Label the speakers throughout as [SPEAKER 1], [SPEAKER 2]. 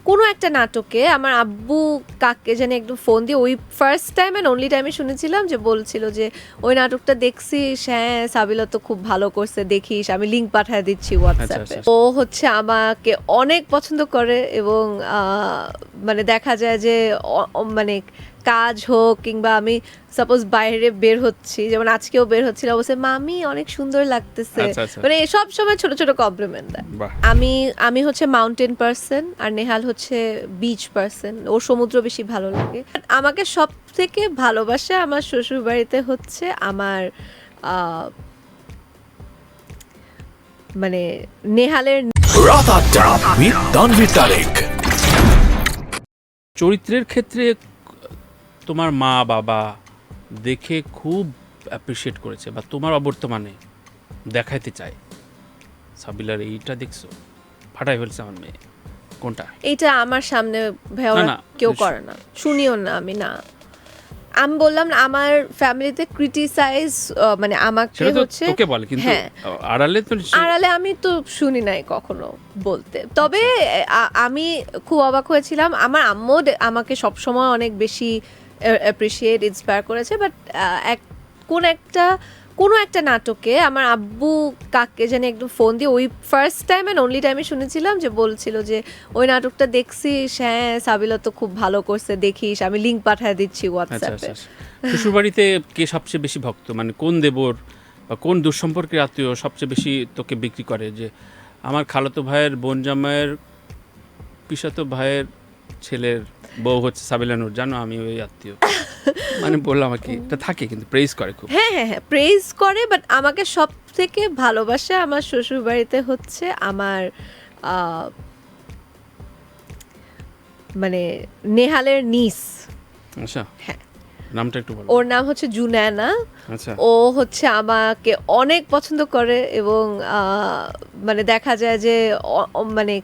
[SPEAKER 1] কোনো একটা নাটকে আমার আব্বু কাকে জানি একদম ফোন দিয়ে ওই ফার্স্ট টাইম অ্যান্ড অনলি টাইমে শুনেছিলাম যে বলছিল যে ওই নাটকটা দেখছিস, হ্যাঁ সাবিলা তো খুব ভালো করছে, দেখিস, আমি লিঙ্ক পাঠিয়ে দিচ্ছি হোয়াটসঅ্যাপে। ও হচ্ছে আমাকে অনেক পছন্দ করে এবং মানে দেখা যায় যে মানে কাজ হোক কিংবা আমি সাপোজ বাইরে বের হচ্ছি, যেমন আজকেও বের হচ্ছিল, বলছে মামি অনেক সুন্দর লাগতেছে, মানে সব সময় ছোট ছোট কমপ্লিমেন্ট দেয়। আমি হচ্ছে মাউন্টেন পার্সন আর নেহাল হচ্ছে বিচ পার্সন, ওর সমুদ্র বেশি ভালো লাগে। আমাকে সব থেকে ভালোবাসে আমার শ্বশুর বাড়িতে হচ্ছে আমার মানে নেহালের
[SPEAKER 2] চরিত্রের ক্ষেত্রে তোমার মা বাবা দেখে খুব অ্যাপ্রিসিয়েট করেছে বা তোমার অবর্তমানে দেখাইতে চায় সাবিলার এইটা দেখছো ফাটাই ফেলছে আমার মেয়ে, কোনটা?
[SPEAKER 1] এইটা আমার সামনে কেউ করে না, শুনিও না, আমি বললাম না আমার ফ্যামিলিতে ক্রিটিসাইজ মানে আমাকে হচ্ছে
[SPEAKER 2] তোকে বলে, কিন্তু আড়ালে
[SPEAKER 1] আমি তো শুনি নাই কখনো বলতে। তবে আমি খুব অবাক হয়েছিলাম, আমার আম্মু আমাকে সবসময় অনেক বেশি অ্যাপ্রিসিয়েট ইন্সপায়ার করেছে, বাট কোনো একটা নাটকে আমার আব্বু কাকে জানি একদম ফোন দিয়ে ওই ফার্স্ট টাইম অ্যান্ড অনলি টাইমে শুনেছিলাম যে বলছিল যে ওই নাটকটা দেখছিস, হ্যাঁ সাবিলা তো খুব ভালো করছে, দেখিস, আমি লিঙ্ক পাঠিয়ে দিচ্ছি হোয়াটসঅ্যাপে।
[SPEAKER 2] শ্বশুরবাড়িতে কে সবচেয়ে বেশি ভক্ত, মানে কোন দেবর বা কোন দুঃসম্পর্কের আত্মীয় সবচেয়ে বেশি তোকে বিক্রি করে যে আমার খালাতো ভাইয়ের বোন জামাইয়ের পিসাতো ভাইয়ের ছেলের বউ হচ্ছে সাবিলা নূর, জানো আমি ওই আত্মীয়, মানে বললাম আর কি, এটা থাকে কিন্তু প্রেইজ করে খুব।
[SPEAKER 1] হ্যাঁ হ্যাঁ হ্যাঁ প্রেইজ করে, বাট আমাকে সব থেকে ভালোবাসে আমার শ্বশুর বাড়িতে হচ্ছে আমার মানে নেহালের নিস।
[SPEAKER 2] আচ্ছা,
[SPEAKER 1] হ্যাঁ
[SPEAKER 2] নামটা একটু বলো।
[SPEAKER 1] ওর নাম হচ্ছে জুনায়না।
[SPEAKER 2] আচ্ছা,
[SPEAKER 1] ও হচ্ছে আমাকে অনেক পছন্দ করে এবং মানে দেখা যায় যে মানে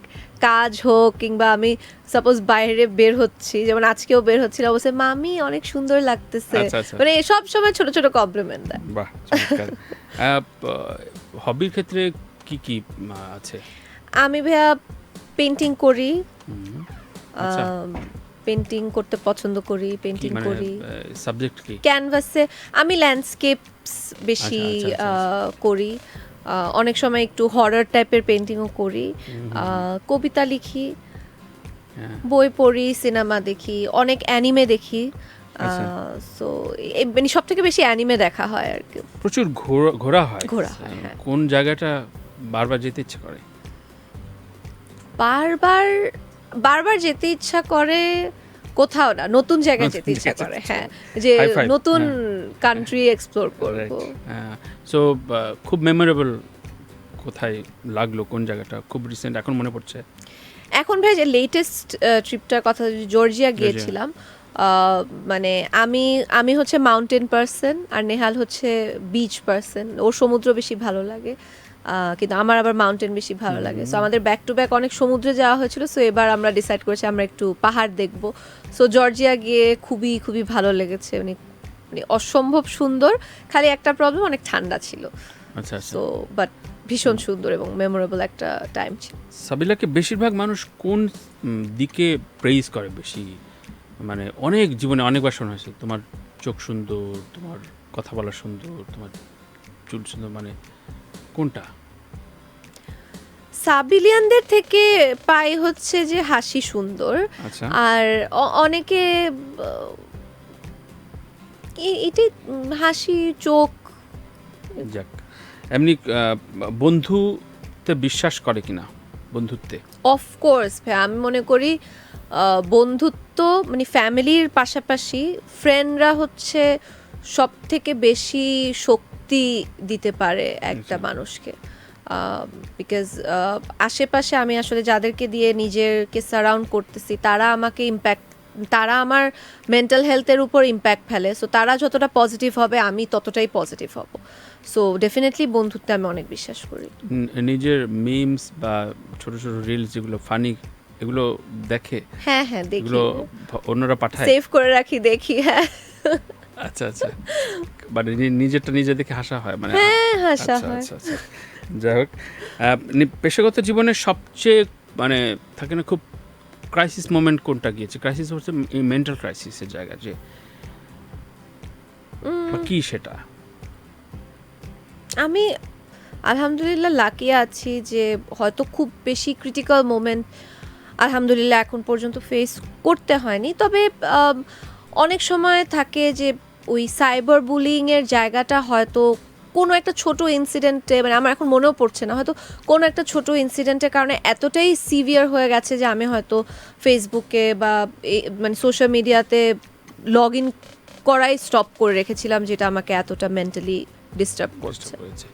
[SPEAKER 1] কাজ হোক কিংবা আমি সাপোজ বাইরে বের হচ্ছি, যেমন আজকেও বের হচ্ছিল, বলছে মামি অনেক সুন্দর লাগতেছে, মানে সব সময় ছোট ছোট কমপ্লিমেন্ট দেয়।
[SPEAKER 2] বাহ, চমৎকার। হবির ক্ষেত্রে কি কি আছে?
[SPEAKER 1] আমি ভাইয়া পেন্টিং করি, পেন্টিং করতে পছন্দ করি, পেন্টিং করি।
[SPEAKER 2] সাবজেক্ট কি?
[SPEAKER 1] ক্যানভাসে আমি ল্যান্ডস্কেপস বেশি করি, অনেক সময় একটু হরর টাইপের পেন্টিংও করি, কবিতা লিখি, বই পড়ি, সিনেমা দেখি, অনেক অ্যানিমে দেখি। সো মানে সব থেকে বেশি অ্যানিমে দেখা হয় আর কি।
[SPEAKER 2] প্রচুর ঘোরা হয়।
[SPEAKER 1] হ্যাঁ।
[SPEAKER 2] কোন জায়গাটা বারবার যেতে ইচ্ছে করে?
[SPEAKER 1] বারবার যেতে ইচ্ছা করে কোথাও না, নতুন জায়গায় যেতে ইচ্ছা করে। হ্যাঁ, যে নতুন কান্ট্রি এক্সপ্লোর করব।
[SPEAKER 2] সো খুব মেমোরেবল কোথায় লাগলো, কোন জায়গাটা খুব রিসেন্ট এখন মনে পড়ছে?
[SPEAKER 1] এখন ভাই যে লেটেস্ট ট্রিপটার কথা, জর্জিয়া গিয়েছিলাম, মানে আমি হচ্ছে মাউন্টেন পার্সন আর নেহাল হচ্ছে বিচ পার্সন, ওর সমুদ্র বেশি ভালো লাগে, কিন্তু আমার আবার মাউন্টেন বেশি ভালো লাগে। সো আমাদের ব্যাক টু ব্যাক অনেক সমুদ্রে যাওয়া হয়েছিল, সো এবার আমরা ডিসাইড করেছি আমরা একটু পাহাড় দেখব। সো জর্জিয়া গিয়ে খুবই খুবই ভালো লেগেছে, মানে অসম্ভব সুন্দর, খালি একটা প্রবলেম অনেক ঠান্ডা ছিল।
[SPEAKER 2] আচ্ছা,
[SPEAKER 1] সো বাট ভীষণ সুন্দর এবং মেমোরেবল একটা টাইম ছিল।
[SPEAKER 2] সাবিলাকে বেশিরভাগ মানুষ কোন দিকে প্রেইজ করে বেশি? মানে অনেক জীবনে অনেকবার শোনা হয়েছে তোমার চোখ সুন্দর, তোমার কথা বলা সুন্দর, তোমার চুল সুন্দর, মানে কোনটা?
[SPEAKER 1] সাবিলিয়ানদের থেকে পাই হচ্ছে যে হাসি সুন্দর, আর অনেকে এটাই হাসি, চোখ।
[SPEAKER 2] যাক, এমনি বন্ধুতে বিশ্বাস করে কিনা? বন্ধুত্বে
[SPEAKER 1] অফকোর্স ভাই, আমি মনে করি বন্ধুত্ব মানে ফ্যামিলির পাশাপাশি ফ্রেন্ডরা হচ্ছে সব থেকে বেশি শক্তি দিতে পারে একটা মানুষকে, বিকজ আশেপাশে আমি আসলে যাদেরকে দিয়ে নিজেকে সারাউন্ড করতেছি তারা আমার মেন্টাল হেলথের উপর ইম্প্যাক্ট ফেলে। সো তারা যতটা পজিটিভ হবে আমি ততটাই পজিটিভ হব। সো ডেফিনেটলি বন্ধুত্বে আমি অনেক বিশ্বাস করি।
[SPEAKER 2] নিজের মিমস বা ছোট ছোট রিলস যেগুলো ফানি, এগুলো দেখে?
[SPEAKER 1] হ্যাঁ হ্যাঁ দেখি,
[SPEAKER 2] এগুলো অন্যরা পাঠায়,
[SPEAKER 1] সেভ করে রাখি, দেখি। হ্যাঁ
[SPEAKER 2] আচ্ছা আচ্ছা, মানে নিজেরটা নিজে দেখে হাসা হয়, মানে
[SPEAKER 1] হাসা হয়।
[SPEAKER 2] আচ্ছা, যাই হোক, পেশাগত জীবনে সবচেয়ে মানে থাকে না খুব ক্রাইসিস মোমেন্ট কোনটা গিয়েছে? ক্রাইসিস হচ্ছে মেন্টাল ক্রাইসিসের জায়গা, যে বা কি সেটা?
[SPEAKER 1] আমি আলহামদুলিল্লাহ লাকি আছি যে হয়তো খুব বেশি ক্রিটিক্যাল মোমেন্ট আলহামদুলিল্লাহ এখন পর্যন্ত ফেস করতে হয়নি, তবে অনেক সময় থাকে যে ওই সাইবার বুলিংয়ের জায়গাটা হয়তো কোনো একটা ছোট ইনসিডেন্টে, মানে আমার এখন মনেও পড়ছে না, হয়তো কোনো একটা ছোট ইনসিডেন্টের কারণে এতটাই সিভিয়ার হয়ে গেছে যে আমি হয়তো ফেসবুকে বা মানে সোশ্যাল মিডিয়াতে লগ ইন করাই স্টপ করে রেখেছিলাম, যেটা আমাকে এতটা মেন্টালি ডিস্টার্ব করছে।
[SPEAKER 2] হয়েছে